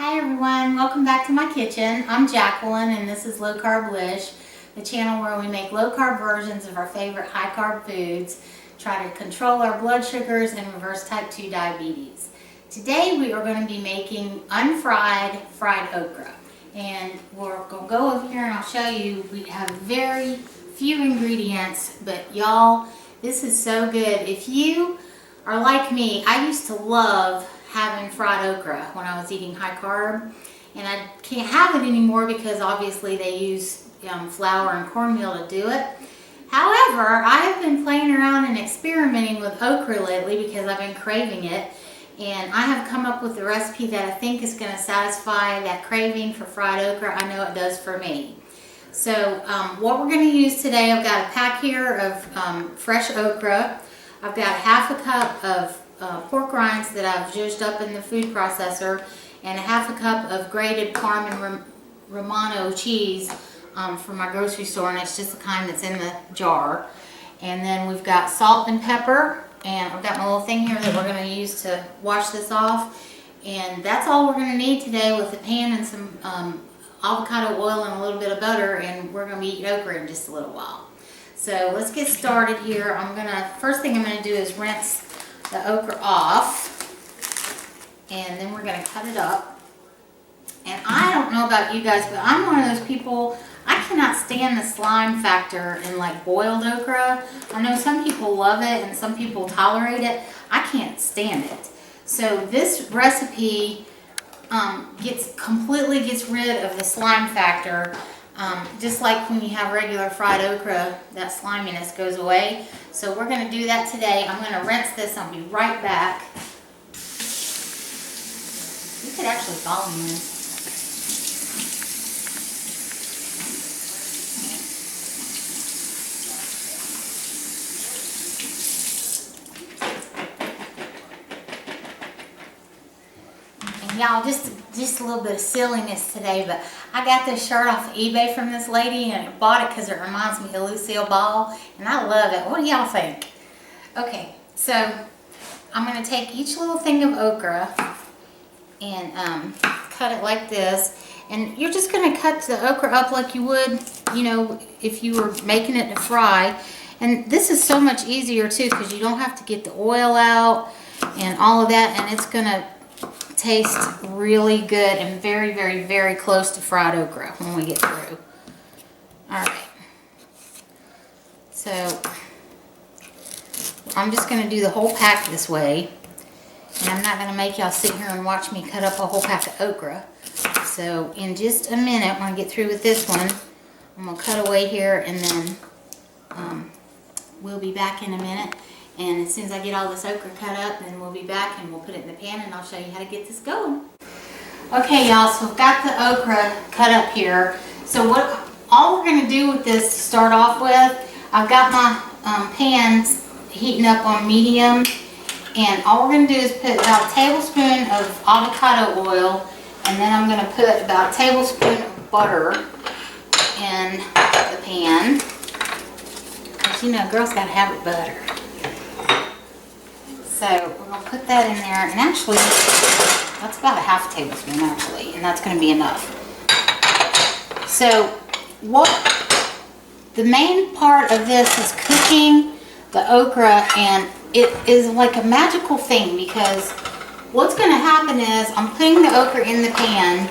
Hi everyone, welcome back to my kitchen. I'm Jacqueline and this is Lowcarblish, the channel where we make low carb versions of our favorite high carb foods, try to control our blood sugars and reverse type 2 diabetes. Today we are going to be making unfried fried okra, and we're going to go over here and I'll show you. We have very few ingredients, but y'all, this is so good. If you are like me, I used to love having fried okra when I was eating high carb, and I can't have it anymore because obviously they use flour and cornmeal to do it. However, I have been playing around and experimenting with okra lately because I've been craving it, and I have come up with a recipe that I think is going to satisfy that craving for fried okra. I know it does for me. So what we're going to use today, I've got a pack here of fresh okra. I've got half a cup of pork rinds that I've zhuzhed up in the food processor, and a half a cup of grated Parm and Romano cheese from my grocery store, and it's just the kind that's in the jar. And then we've got salt and pepper, and I've got my little thing here that we're going to use to wash this off. And that's all we're going to need today, with a pan and some avocado oil and a little bit of butter, and we're going to be eating okra in just a little while. So let's get started here. First thing I'm going to do is rinse the okra off, and then we're going to cut it up. And I don't know about you guys, but I'm one of those people, I cannot stand the slime factor in like boiled okra. I know some people love it and some people tolerate it. I can't stand it. So this recipe completely gets rid of the slime factor. Just like when you have regular fried okra, that sliminess goes away. So we're going to do that today. I'm going to rinse this. I'll be right back. You could actually follow me. And y'all, just a little bit of silliness today, but I got this shirt off of eBay from this lady, and I bought it because it reminds me of Lucille Ball, and I love it. What do y'all think? Okay, so I'm going to take each little thing of okra and cut it like this. And you're just going to cut the okra up like you would, you know, if you were making it to fry. And this is so much easier too, because you don't have to get the oil out and all of that, and it's going to taste really good and very, very, very close to fried okra when we get through. Alright, so I'm just going to do the whole pack this way, and I'm not going to make y'all sit here and watch me cut up a whole pack of okra. So in just a minute, when I get through with this one, I'm going to cut away here, and then we'll be back in a minute. And as soon as I get all this okra cut up, then we'll be back and we'll put it in the pan, and I'll show you how to get this going. Okay, y'all, so I've got the okra cut up here. So all we're going to do with this to start off with, I've got my pans heating up on medium, and all we're going to do is put about a tablespoon of avocado oil, and then I'm going to put about a tablespoon of butter in the pan. Because, you know, girls got to have it butter. So we're going to put that in there, and actually that's about a half a tablespoon actually, and that's going to be enough. So the main part of this is cooking the okra, and it is like a magical thing, because what's going to happen is I'm putting the okra in the pan,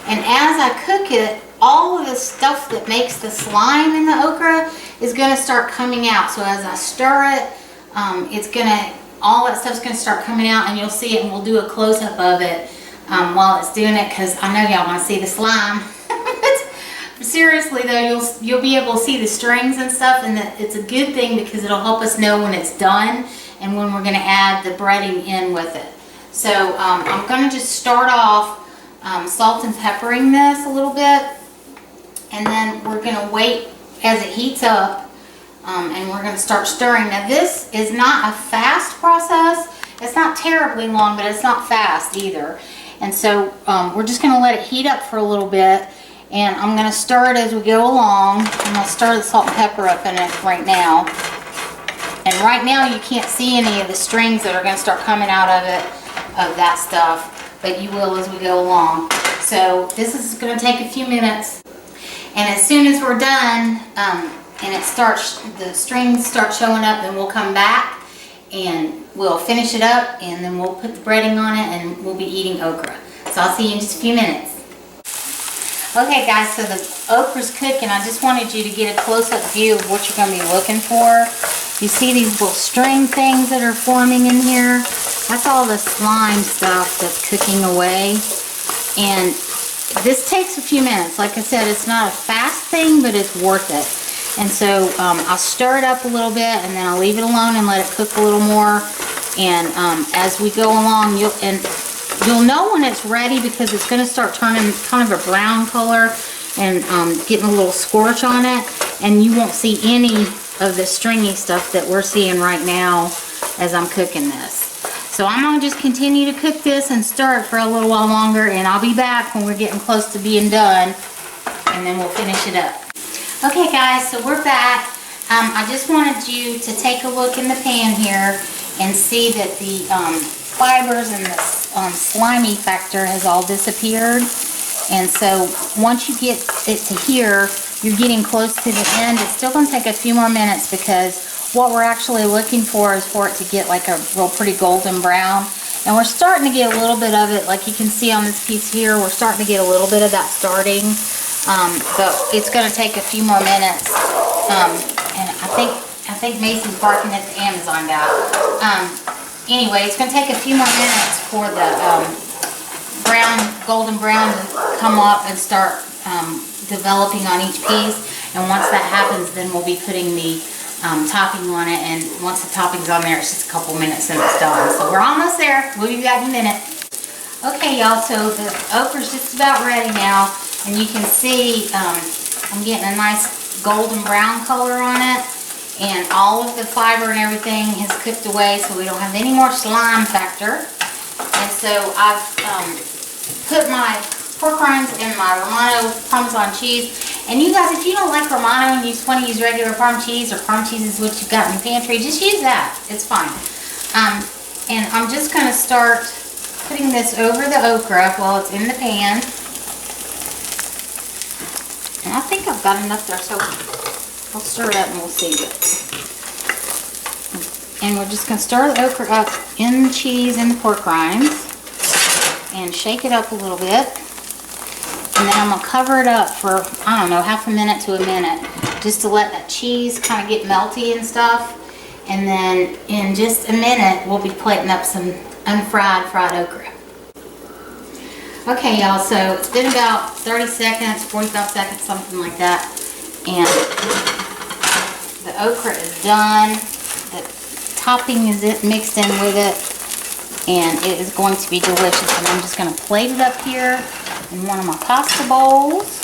and as I cook it, all of the stuff that makes the slime in the okra is going to start coming out. So as I stir it, all that stuff's going to start coming out, and you'll see it, and we'll do a close-up of it while it's doing it, because I know y'all want to see the slime. Seriously though, you'll be able to see the strings and stuff, and it's a good thing because it'll help us know when it's done and when we're going to add the breading in with it. So I'm going to just start off salt and peppering this a little bit, and then we're going to wait as it heats up. And we're going to start stirring. Now this is not a fast process. It's not terribly long, but it's not fast either. And so we're just going to let it heat up for a little bit, and I'm going to stir it as we go along. I'm going to stir the salt and pepper up in it right now. And right now you can't see any of the strings that are going to start coming out of it, of that stuff, but you will as we go along. So this is going to take a few minutes, and as soon as we're done, and the strings start showing up, then we'll come back and we'll finish it up, and then we'll put the breading on it, and we'll be eating okra. So I'll see you in just a few minutes. Okay guys, so the okra's cooking. I just wanted you to get a close-up view of what you're going to be looking for. You see these little string things that are forming in here? That's all the slime stuff that's cooking away. And this takes a few minutes. Like I said, it's not a fast thing, but it's worth it. And so I'll stir it up a little bit, and then I'll leave it alone and let it cook a little more. And as we go along, you'll know when it's ready, because it's going to start turning kind of a brown color and getting a little scorch on it. And you won't see any of the stringy stuff that we're seeing right now as I'm cooking this. So I'm going to just continue to cook this and stir it for a little while longer, and I'll be back when we're getting close to being done, and then we'll finish it up. Okay guys, so we're back. I just wanted you to take a look in the pan here and see that the fibers and the slimy factor has all disappeared. And so once you get it to here, you're getting close to the end. It's still going to take a few more minutes, because what we're actually looking for is for it to get like a real pretty golden brown. And we're starting to get a little bit of it, like you can see on this piece here, we're starting to get a little bit of that starting. But it's going to take a few more minutes. And I think Mason's barking at the Amazon guy. Anyway, it's going to take a few more minutes for the golden brown to come up and start developing on each piece. And once that happens, then we'll be putting the topping on it. And once the topping's on there, it's just a couple minutes and it's done. So we're almost there. We'll be back in a minute. Okay, y'all, so the okra's just about ready now. And you can see I'm getting a nice golden brown color on it. And all of the fiber and everything has cooked away, so we don't have any more slime factor. And so I've put my pork rinds and my Romano Parmesan cheese. And you guys, if you don't like Romano and you just want to use regular Parm cheese, or Parm cheese is what you've got in the pantry, just use that. It's fine. And I'm just going to start putting this over the okra while it's in the pan. And I think I've got enough there, so I'll stir it up and we'll see it. And we're just going to stir the okra up in the cheese and the pork rinds and shake it up a little bit. And then I'm going to cover it up for, I don't know, half a minute to a minute, just to let that cheese kind of get melty and stuff. And then in just a minute, we'll be plating up some unfried fried okra. Okay, y'all, so it's been about 30 seconds, 45 seconds, something like that. And the okra is done. The topping is mixed in with it. And it is going to be delicious. And I'm just going to plate it up here in one of my pasta bowls.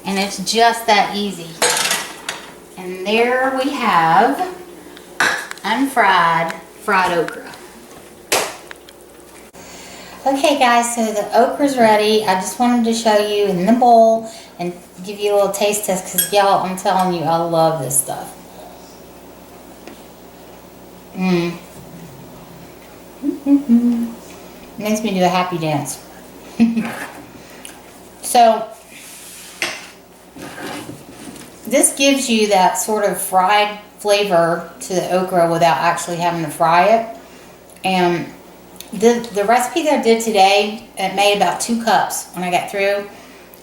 And it's just that easy. And there we have unfried fried okra. Okay guys, so the okra's ready. I just wanted to show you in the bowl and give you a little taste test, because y'all, I'm telling you, I love this stuff. Makes me do a happy dance. So this gives you that sort of fried flavor to the okra without actually having to fry it. And the recipe that I did today, it made about 2 cups when I got through.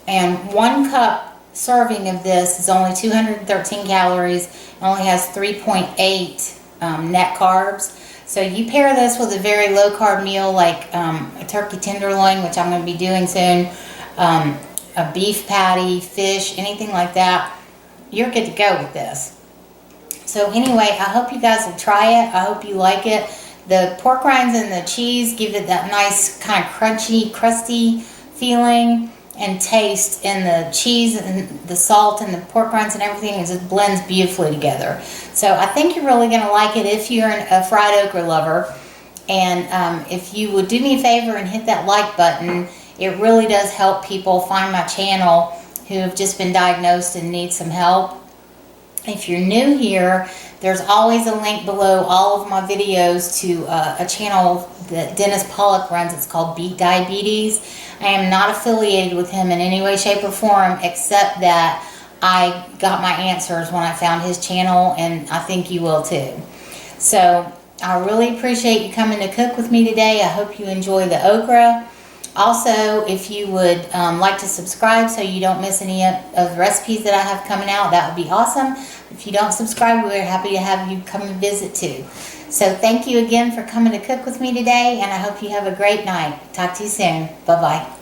And 1 cup serving of this is only 213 calories and only has 3.8 net carbs. So you pair this with a very low carb meal like a turkey tenderloin, which I'm going to be doing soon, a beef patty, fish, anything like that, you're good to go with this. So anyway, I hope you guys will try it. I hope you like it. The pork rinds and the cheese give it that nice kind of crunchy, crusty feeling and taste, and the cheese and the salt and the pork rinds and everything, it just blends beautifully together. So I think you're really going to like it if you're a fried okra lover. And if you would do me a favor and hit that like button, it really does help people find my channel who have just been diagnosed and need some help. If you're new here, there's always a link below all of my videos to a channel that Dennis Pollock runs. It's called Beat Diabetes. I am not affiliated with him in any way, shape, or form, except that I got my answers when I found his channel, and I think you will too. So I really appreciate you coming to cook with me today. I hope you enjoy the okra. Also, if you would like to subscribe so you don't miss any of the recipes that I have coming out, that would be awesome. If you don't subscribe, we're happy to have you come and visit too. So thank you again for coming to cook with me today, and I hope you have a great night. Talk to you soon. Bye-bye.